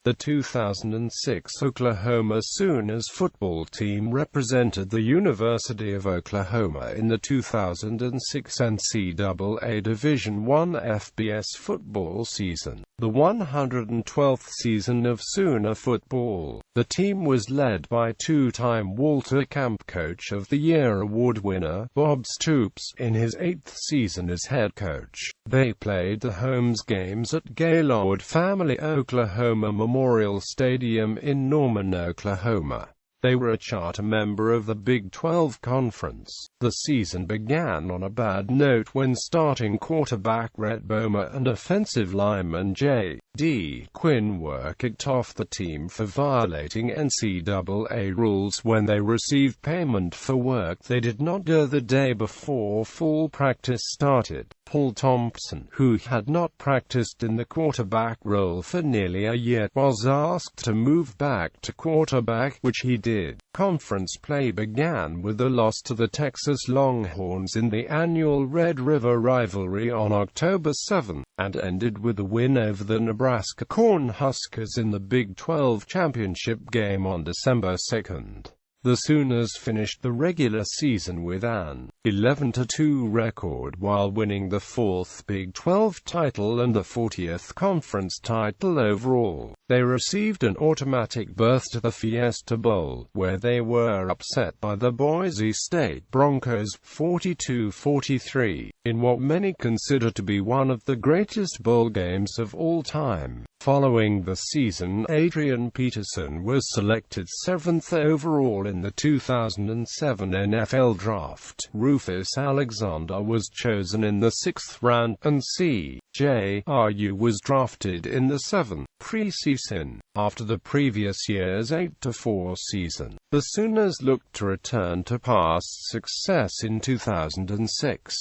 The 2006 Oklahoma Sooners football team represented the University of Oklahoma in the 2006 NCAA Division I FBS football season, the 112th season of Sooner football. The team was led by two-time Walter Camp Coach of the Year award winner, Bob Stoops, in his 8th season as head coach. They played the home games at Gaylord Family Oklahoma Memorial Stadium in Norman, Oklahoma. They were a charter member of the Big 12 Conference. The season began on a bad note when starting quarterback Rhett Bomer and offensive lineman J.D. Quinn were kicked off the team for violating NCAA rules when they received payment for work they did not do the day before fall practice started. Paul Thompson, who had not practiced in the quarterback role for nearly a year, was asked to move back to quarterback, which he did. Conference play began with a loss to the Texas Longhorns in the annual Red River rivalry on October 7, and ended with a win over the Nebraska Cornhuskers in the Big 12 championship game on December 2. The Sooners finished the regular season with an 11-2 record while winning the 4th Big 12 title and the 40th conference title overall. They received an automatic berth to the Fiesta Bowl, where they were upset by the Boise State Broncos 42-43, in what many consider to be one of the greatest bowl games of all time. Following the season, Adrian Peterson was selected 7th overall in the 2007 NFL Draft. Rufus Alexander was chosen in the 6th round, and C.J.R.U. was drafted in the 7th preseason. After the previous year's 8-4 season, the Sooners looked to return to past success in 2006.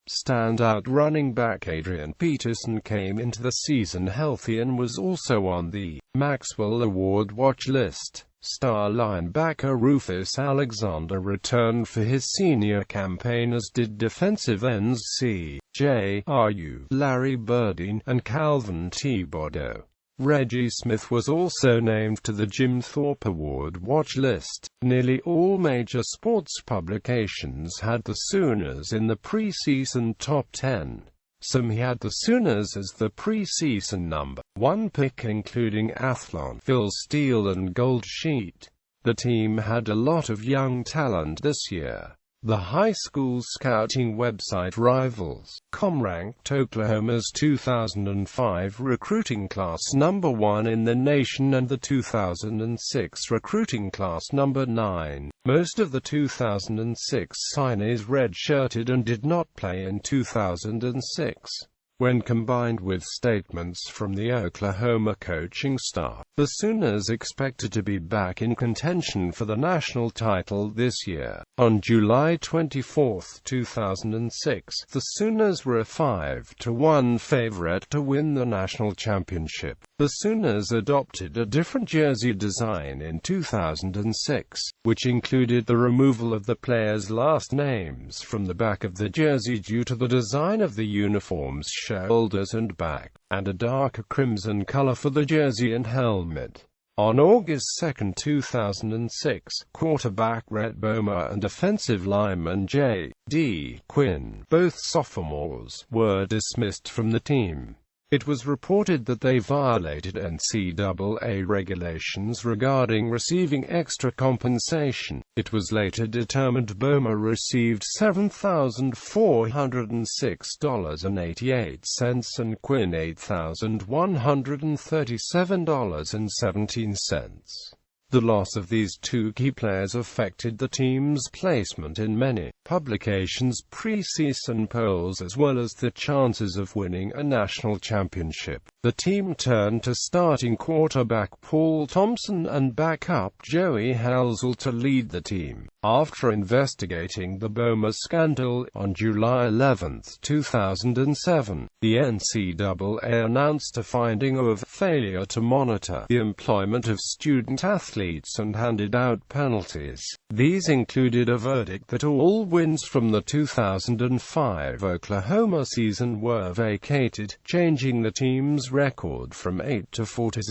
Standout running back Adrian Peterson came into the season healthy and was also on the Maxwell Award watch list. Star linebacker Rufus Alexander returned for his senior campaign, as did defensive ends C.J.R.U., Larry Burdine, and Calvin Thibodeau. Reggie Smith was also named to the Jim Thorpe Award watch list. Nearly all major sports publications had the Sooners in the preseason top 10. Some had the Sooners as the preseason number 1 pick, including Athlon, Phil Steele, and Gold Sheet. The team had a lot of young talent this year. The high school scouting website Rivals.com ranked Oklahoma's 2005 recruiting class number 1 in the nation and the 2006 recruiting class number 9. Most of the 2006 signees redshirted and did not play in 2006. When combined with statements from the Oklahoma coaching staff, the Sooners expected to be back in contention for the national title this year. On July 24, 2006, the Sooners were a 5-1 favorite to win the national championship. The Sooners adopted a different jersey design in 2006, which included the removal of the players' last names from the back of the jersey due to the design of the uniforms' shoulders and back, and a darker crimson color for the jersey and helmet. On August 2, 2006, quarterback Rhett Bomer and offensive lineman J.D. Quinn, both sophomores, were dismissed from the team. It was reported that they violated NCAA regulations regarding receiving extra compensation. It was later determined Bomer received $7,406.88 and Quinn $8,137.17. The loss of these two key players affected the team's placement in many publications' preseason polls as well as the chances of winning a national championship. The team turned to starting quarterback Paul Thompson and backup Joey Halsell to lead the team. After investigating the Bomer scandal, on July 11, 2007, the NCAA announced a finding of failure to monitor the employment of student athletes athletes and handed out penalties. These included a verdict that all wins from the 2005 Oklahoma season were vacated, changing the team's record from 8-4 to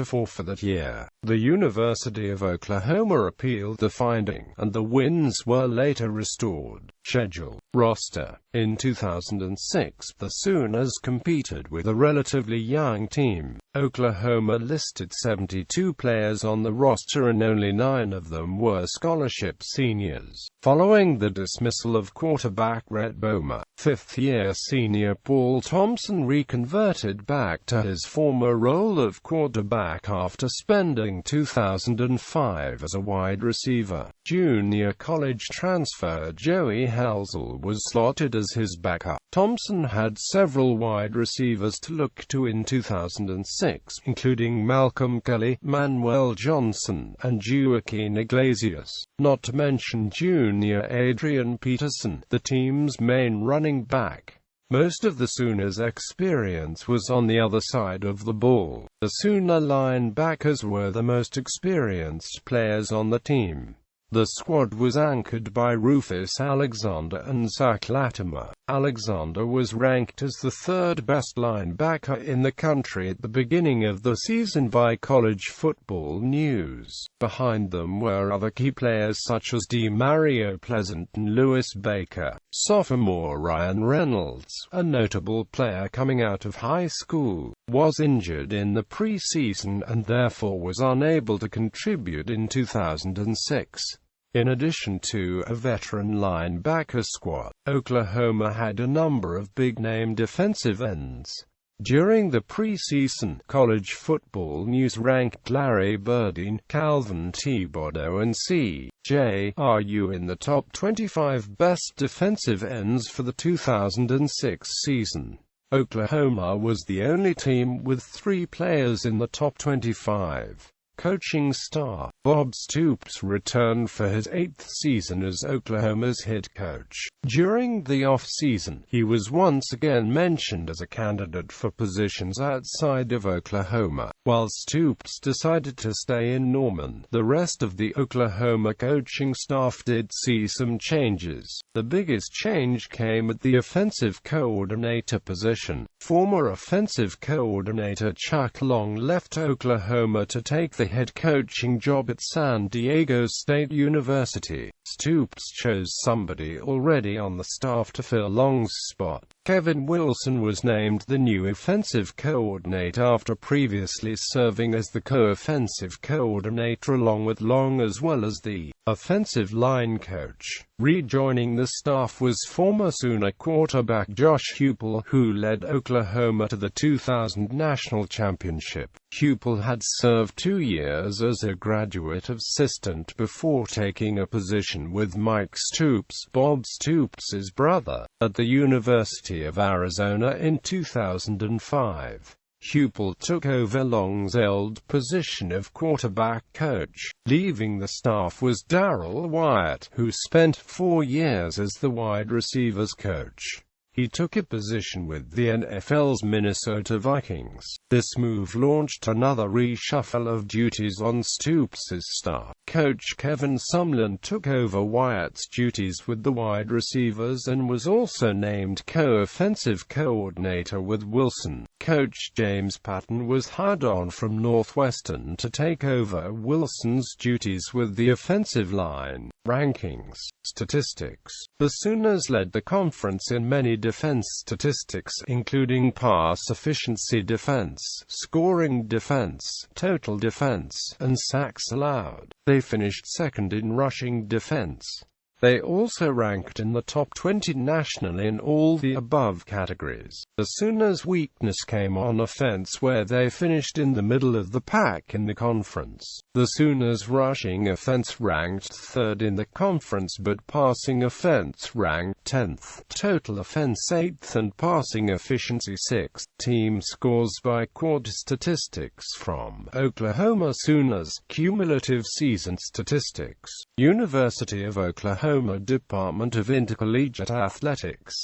0-4 for that year. The University of Oklahoma appealed the finding, and the wins were later restored. Schedule. Roster. In 2006, the Sooners competed with a relatively young team. Oklahoma listed 72 players on the roster and only 9 of them were scholarship seniors. Following the dismissal of quarterback Rhett Bomer, fifth-year senior Paul Thompson reconverted back to his former role of quarterback after spending 2005 as a wide receiver. Junior college transfer Joey Halsell was slotted as his backup. Thompson had several wide receivers to look to in 2006, including Malcolm Kelly, Manuel Johnson, and Joaquin Iglesias, not to mention junior Adrian Peterson, the team's main running back. Most of the Sooners' experience was on the other side of the ball. The Sooner linebackers were the most experienced players on the team. The squad was anchored by Rufus Alexander and Zach Latimer. Alexander was ranked as the third-best linebacker in the country at the beginning of the season by College Football News. Behind them were other key players such as DeMario Pleasant and Lewis Baker. Sophomore Ryan Reynolds, a notable player coming out of high school, was injured in the preseason and therefore was unable to contribute in 2006. In addition to a veteran linebacker squad, Oklahoma had a number of big-name defensive ends. During the preseason, College Football News ranked Larry Burdine, Calvin Thibodeau and C.J. Ayu in the top 25 best defensive ends for the 2006 season. Oklahoma was the only team with 3 players in the top 25. Coaching star Bob Stoops returned for his 8th season as Oklahoma's head coach. During the off-season, he was once again mentioned as a candidate for positions outside of Oklahoma. While Stoops decided to stay in Norman, the rest of the Oklahoma coaching staff did see some changes. The biggest change came at the offensive coordinator position. Former offensive coordinator Chuck Long left Oklahoma to take the head coaching job at San Diego State University. Stoops chose somebody already on the staff to fill Long's spot. Kevin Wilson was named the new offensive coordinator after previously serving as the co-offensive coordinator along with Long as well as the offensive line coach. Rejoining the staff was former Sooner quarterback Josh Heupel, who led Oklahoma to the 2000 national championship. Heupel had served 2 years as a graduate assistant before taking a position with Mike Stoops, Bob Stoops' brother, at the University of Arizona in 2005. Heupel took over Long's old position of quarterback coach. Leaving the staff was Darrell Wyatt, who spent 4 years as the wide receivers coach. He took a position with the NFL's Minnesota Vikings. This move launched another reshuffle of duties on Stoops' staff. Coach Kevin Sumlin took over Wyatt's duties with the wide receivers and was also named co-offensive coordinator with Wilson. Coach James Patton was hired on from Northwestern to take over Wilson's duties with the offensive line. Rankings. Statistics. The Sooners led the conference in many defense statistics, including pass efficiency defense, scoring defense, total defense, and sacks allowed. They finished second in rushing defense. They also ranked in the top 20 nationally in all the above categories. The Sooners' weakness came on offense, where they finished in the middle of the pack in the conference. The Sooners' rushing offense ranked 3rd in the conference, but passing offense ranked 10th. Total offense 8th and passing efficiency 6th. Team scores by quarter statistics from Oklahoma Sooners. Cumulative season statistics. University of Oklahoma Department of Intercollegiate Athletics.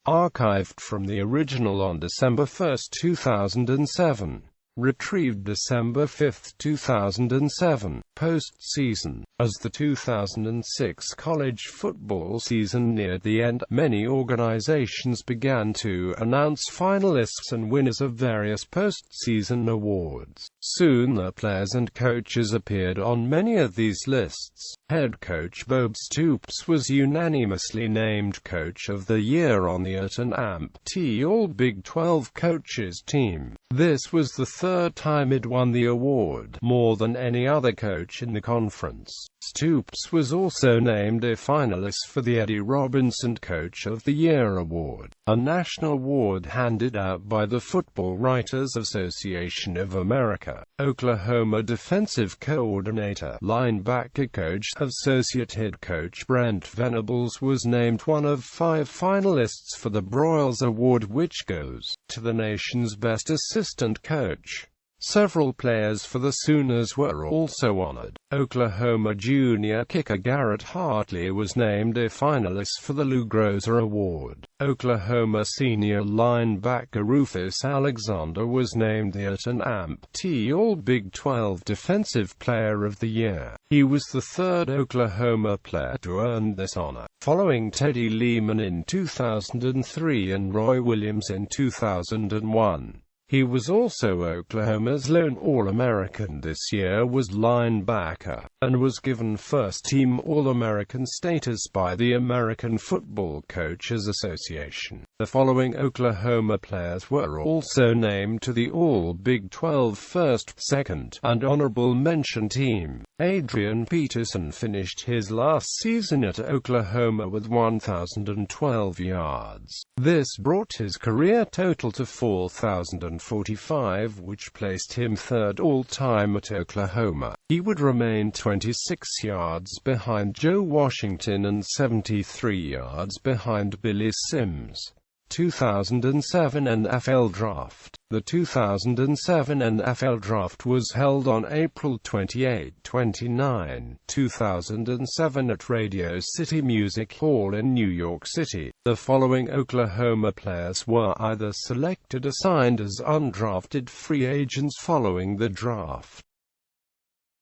Archived from the original on December 1, 2007. Retrieved December 5, 2007. Postseason. As the 2006 college football season neared the end, many organizations began to announce finalists and winners of various postseason awards. Soon the players and coaches appeared on many of these lists. Head coach Bob Stoops was unanimously named Coach of the Year on the NCAA All-Big 12 Coaches team. This was the third time he'd won the award, more than any other coach in the conference. Stoops was also named a finalist for the Eddie Robinson Coach of the Year award, a national award handed out by the Football Writers Association of America. Oklahoma defensive coordinator, linebacker coach, associate head coach Brent Venables was named one of 5 finalists for the Broyles Award, which goes to the nation's best assistant coach. Several players for the Sooners were also honored. Oklahoma junior kicker Garrett Hartley was named a finalist for the Lou Groza Award. Oklahoma senior linebacker Rufus Alexander was named the NCAA All-Big 12 Defensive Player of the Year. He was the third Oklahoma player to earn this honor, following Teddy Lehman in 2003 and Roy Williams in 2001. He was also Oklahoma's lone All-American this year was linebacker, and was given first-team All-American status by the American Football Coaches Association. The following Oklahoma players were also named to the All-Big 12 first, second, and honorable mention team. Adrian Peterson finished his last season at Oklahoma with 1,012 yards. This brought his career total to 4,045, which placed him third all-time at Oklahoma. He would remain 26 yards behind Joe Washington and 73 yards behind Billy Sims. 2007 NFL Draft. The 2007 NFL Draft was held on April 28-29, 2007 at Radio City Music Hall in New York City. The following Oklahoma players were either selected or signed as undrafted free agents following the draft.